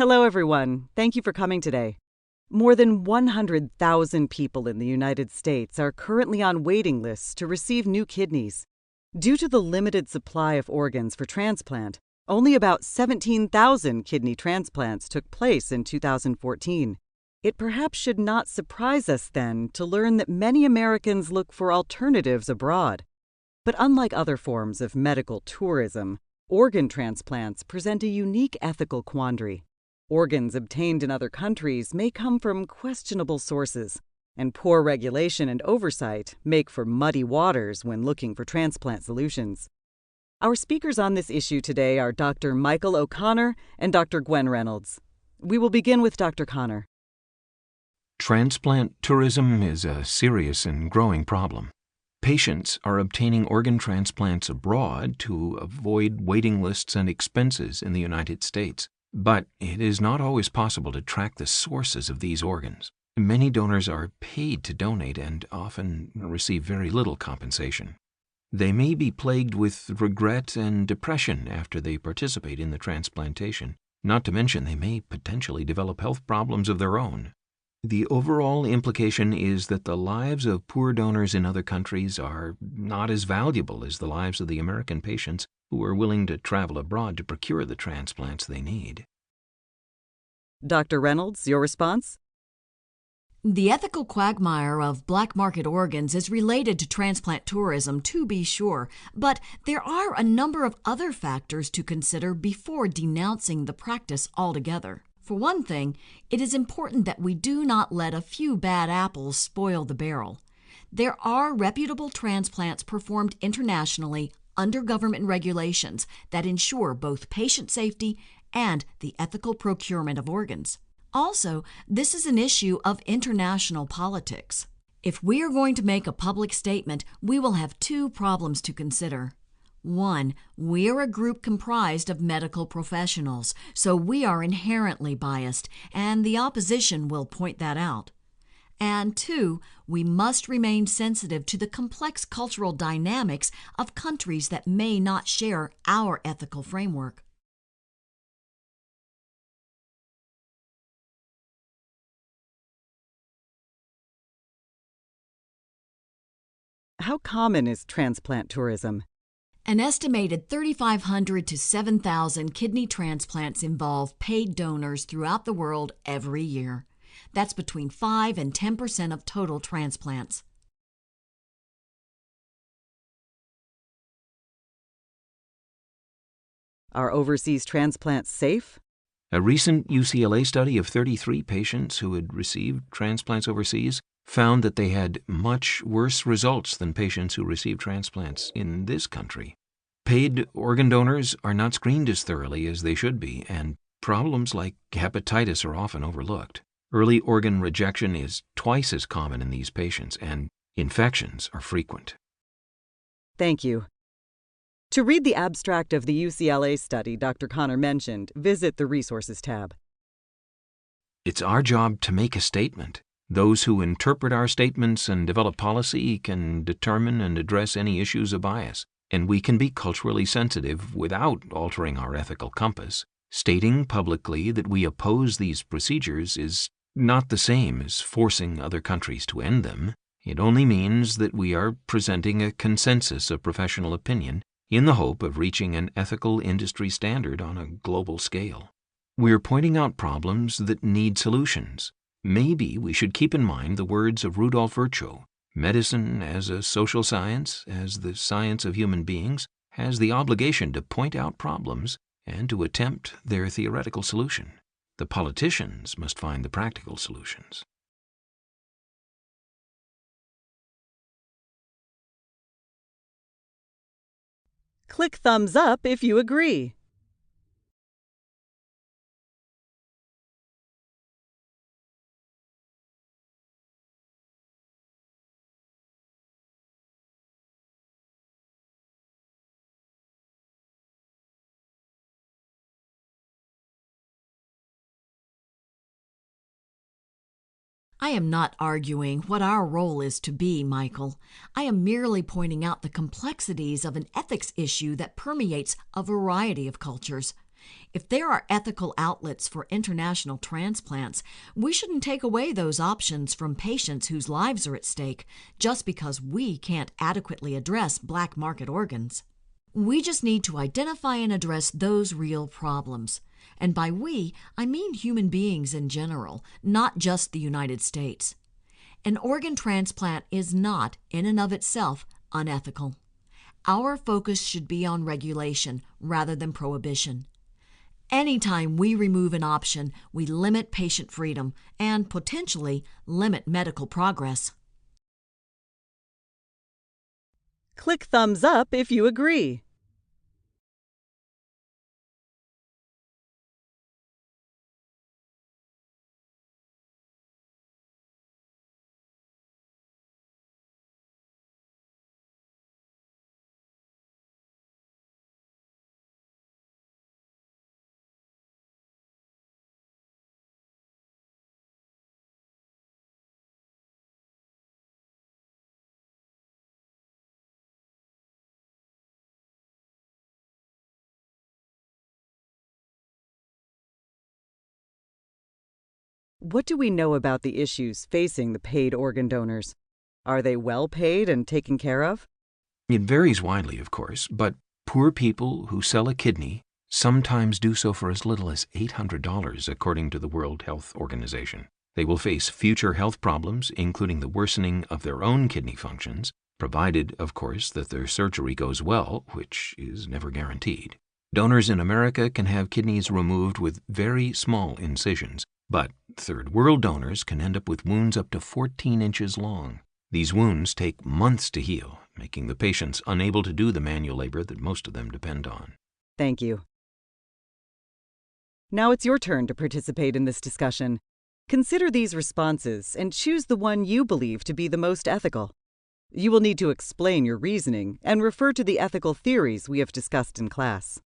Hello, everyone. Thank you for coming today. More than 100,000 people in the United States are currently on waiting lists to receive new kidneys. Due to the limited supply of organs for transplant, only about 17,000 kidney transplants took place in 2014. It perhaps should not surprise us then to learn that many Americans look for alternatives abroad. But unlike other forms of medical tourism, organ transplants present a unique ethical quandary. Organs obtained in other countries may come from questionable sources, and poor regulation and oversight make for muddy waters when looking for transplant solutions. Our speakers on this issue today are Dr. Michael O'Connor and Dr. Gwen Reynolds. We will begin with Dr. Connor. Transplant tourism is a serious and growing problem. Patients are obtaining organ transplants abroad to avoid waiting lists and expenses in the United States. But it is not always possible to track the sources of these organs. Many donors are paid to donate and often receive very little compensation. They may be plagued with regret and depression after they participate in the transplantation, not to mention they may potentially develop health problems of their own. The overall implication is that the lives of poor donors in other countries are not as valuable as the lives of the American patients who are willing to travel abroad to procure the transplants they need. Dr. Reynolds, your response? The ethical quagmire of black market organs is related to transplant tourism, to be sure, but there are a number of other factors to consider before denouncing the practice altogether. For one thing, it is important that we do not let a few bad apples spoil the barrel. There are reputable transplants performed internationally under government regulations that ensure both patient safety and the ethical procurement of organs. Also, this is an issue of international politics. If we are going to make a public statement, we will have two problems to consider. One, we are a group comprised of medical professionals, so we are inherently biased, and the opposition will point that out. And two, we must remain sensitive to the complex cultural dynamics of countries that may not share our ethical framework. How common is transplant tourism? An estimated 3,500 to 7,000 kidney transplants involve paid donors throughout the world every year. That's between 5 and 10% of total transplants. Are overseas transplants safe? A recent UCLA study of 33 patients who had received transplants overseas found that they had much worse results than patients who received transplants in this country. Paid organ donors are not screened as thoroughly as they should be, and problems like hepatitis are often overlooked. Early organ rejection is twice as common in these patients, and infections are frequent. Thank you. To read the abstract of the UCLA study Dr. Connor mentioned, visit the Resources tab. It's our job to make a statement. Those who interpret our statements and develop policy can determine and address any issues of bias, and we can be culturally sensitive without altering our ethical compass. Stating publicly that we oppose these procedures is not the same as forcing other countries to end them. It only means that we are presenting a consensus of professional opinion in the hope of reaching an ethical industry standard on a global scale. We're pointing out problems that need solutions. Maybe we should keep in mind the words of Rudolf Virchow: medicine as a social science, as the science of human beings, has the obligation to point out problems and to attempt their theoretical solution. The politicians must find the practical solutions. Click thumbs up if you agree. I am not arguing what our role is to be, Michael. I am merely pointing out the complexities of an ethics issue that permeates a variety of cultures. If there are ethical outlets for international transplants, we shouldn't take away those options from patients whose lives are at stake just because we can't adequately address black market organs. We just need to identify and address those real problems. And by we, I mean human beings in general, not just the United States. An organ transplant is not, in and of itself, unethical. Our focus should be on regulation rather than prohibition. Anytime we remove an option, we limit patient freedom and potentially limit medical progress. Click thumbs up if you agree. What do we know about the issues facing the paid organ donors? Are they well paid and taken care of? It varies widely, of course, but poor people who sell a kidney sometimes do so for as little as $800, according to the World Health Organization. They will face future health problems, including the worsening of their own kidney functions, provided, of course, that their surgery goes well, which is never guaranteed. Donors in America can have kidneys removed with very small incisions, but third world donors can end up with wounds up to 14 inches long. These wounds take months to heal, making the patients unable to do the manual labor that most of them depend on. Thank you. Now it's your turn to participate in this discussion. Consider these responses and choose the one you believe to be the most ethical. You will need to explain your reasoning and refer to the ethical theories we have discussed in class.